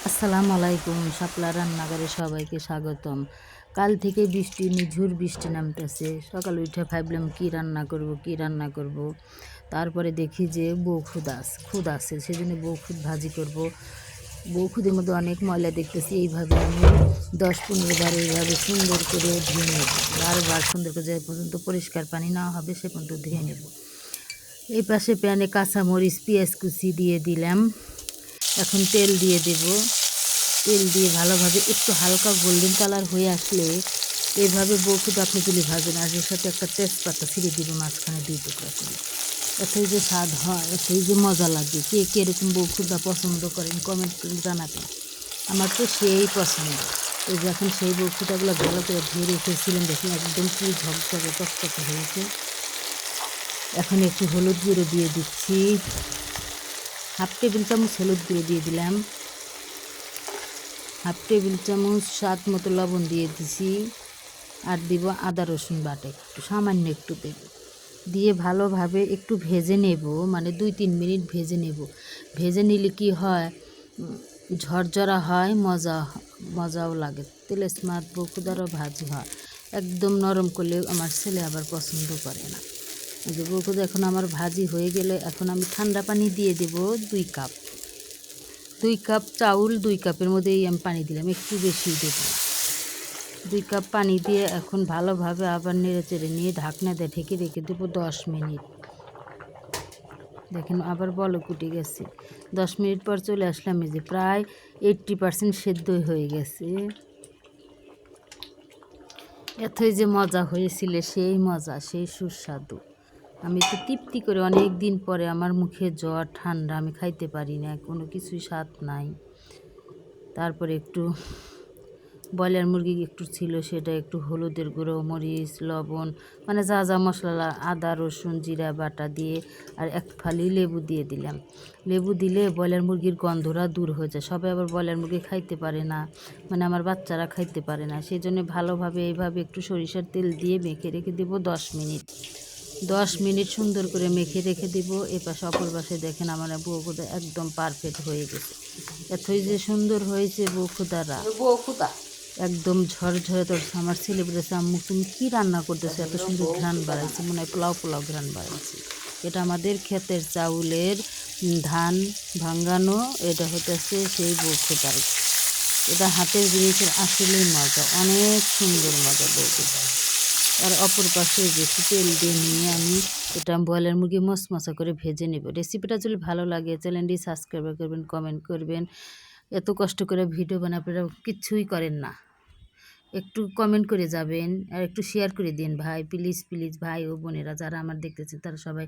আসসালামু আলাইকুম। শাপলা রান্নাঘরে সবাইকে স্বাগতম। কাল থেকে নিঝুর বৃষ্টি নামতেছে। সকালে উঠে ভাবলাম কি রান্না করব। তারপরে দেখি যে খুদ আছে, সেজন্য বউখুদ ভাজি করব। বউখুদের মধ্যে অনেক ময়লা দেখতেছি। এইভাবে আমি 10-15 বার এইভাবে সুন্দর করে ধুয়ে নেব। বারবার সুন্দর করে যে পর্যন্ত পরিষ্কার পানি না হবে সে পর্যন্ত ধুয়ে নেব। এই পাশে প্যানে কাঁচামরিচ পেঁয়াজ কুচি দিয়ে দিলাম। এখন তেল দিয়ে দেব। তেল দিয়ে ভালোভাবে একটু হালকা গোল্ডেন কালার হয়ে আসলে এইভাবে বউখুদ আপনি তুলে ভাজেন, আর এর সাথে একটা তেজপাতা ছিঁড়ে দিব মাঝখানে 2 টুকরা করে। এতই যে স্বাদ হয়, এতই যে মজা লাগে। কে কে এরকম বউখুদা পছন্দ করেন কমেন্ট করে জানাবেন। আমার তো সেই পছন্দ। এই যে এখন সেই বউখুদাগুলো ভালো করে ধুয়ে রেখেছিলাম, দেখুন একদম কি ঝকঝকে চকচকে হয়েছে। এখন একটু হলুদ গুঁড়ো দিয়ে দিচ্ছি, 1/2 টেবিল চামচ হলুদ গুঁড়ো দিয়ে দিলাম। 1/2 টেবিল চামচ স্বাদ মতো লবণ দিয়ে দিছি। আর দিব আদা রসুন বাটা, একটু সামান্য একটু দেব। দিয়ে ভালোভাবে একটু ভেজে নেব, মানে 2-3 মিনিট ভেজে নেব। ভেজে নিলে কি হয়, ঝরঝরা হয়, মজাও লাগে। তেলে স্মার্ট বউখুদারও ভাজি হয়। একদম নরম করলে আমার ছেলে আবার পছন্দ করে না। এই যে বউখুদা এখন আমার ভাজি হয়ে গেলে এখন আমি ঠান্ডা পানি দিয়ে দেব 2 কাপ। 2 কাপ চাউল 2 কাপের মধ্যেই আমি পানি দিলাম, একটু বেশি দেব না। 2 কাপ পানি দিয়ে এখন ভালোভাবে আবার নেড়েচেড়ে নিয়ে ঢাকনা দিয়ে ঢেকে রেখে দেবো 10 মিনিট। দেখেন আবার বলক উঠে গেছে। 10 মিনিট পর চলে আসলাম, এই যে প্রায় 80% সেদ্ধ হয়ে গেছে। এতই যে মজা হয়েছিল, সেই মজা, সেই সুস্বাদু। আমি তো তৃপ্তি করে অনেক দিন পরে, আমার মুখে জ্বর ঠান্ডা, আমি খাইতে পারি না, কোনো কিছুই স্বাদ নাই। তারপরে একটু ব্রয়লার মুরগি একটু ছিল, সেটা একটু হলুদের গুঁড়ো, মরিচ, লবণ, মানে যা যা মশলা, আদা রসুন জিরা বাটা দিয়ে আর 1 ফালি লেবু দিয়ে দিলাম। লেবু দিলে ব্রয়লার মুরগির গন্ধটা দূর হয়ে যায়। সবাই আবার ব্রয়লার মুরগি খাইতে পারে না, মানে আমার বাচ্চারা খাইতে পারে না। সেই জন্য ভালোভাবে এইভাবে একটু সরিষার তেল দিয়ে মেখে রেখে দেবো 10 মিনিট। 10 মিনিট সুন্দর করে মেখে রেখে দিব। এপাশে অপর পাশে দেখেন আমার বউখুদা একদম পারফেক্ট হয়ে গেছে। এতই যে সুন্দর হয়েছে বউখুদা, একদম ঝরঝরে। তোর আমার ছেলে বলেছে, আম্মু তুমি কি রান্না করতেছো, এত সুন্দর ঘ্রাণ বাড়াইছে, মনে হয় পোলাও ঘ্রাণ বাড়াইছে। এটা আমাদের ক্ষেতের চাউলের ধান ভাঙ্গানো, এটা হতেছে সেই বউখুদার। এটা হাতের জিনিসের আসলেই মজা, অনেক সুন্দর মজা বউখুদা। আর অপর পাশে যে একটু তেল দিয়ে নিয়ে আমি এটা ব্রয়লার মুরগি মশমশা করে ভেজে নেব। রেসিপিটা যদি ভালো লাগে চ্যানেলটি সাবস্ক্রাইব করবেন, কমেন্ট করবেন। এত কষ্ট করে ভিডিও বানায় আপনারা কিচ্ছুই করেন না, একটু কমেন্ট করে যাবেন আর একটু শেয়ার করে দিন ভাই, প্লিজ প্লিজ। ভাই ও বোনেরা যারা আমার দেখতেছেন তারা সবাই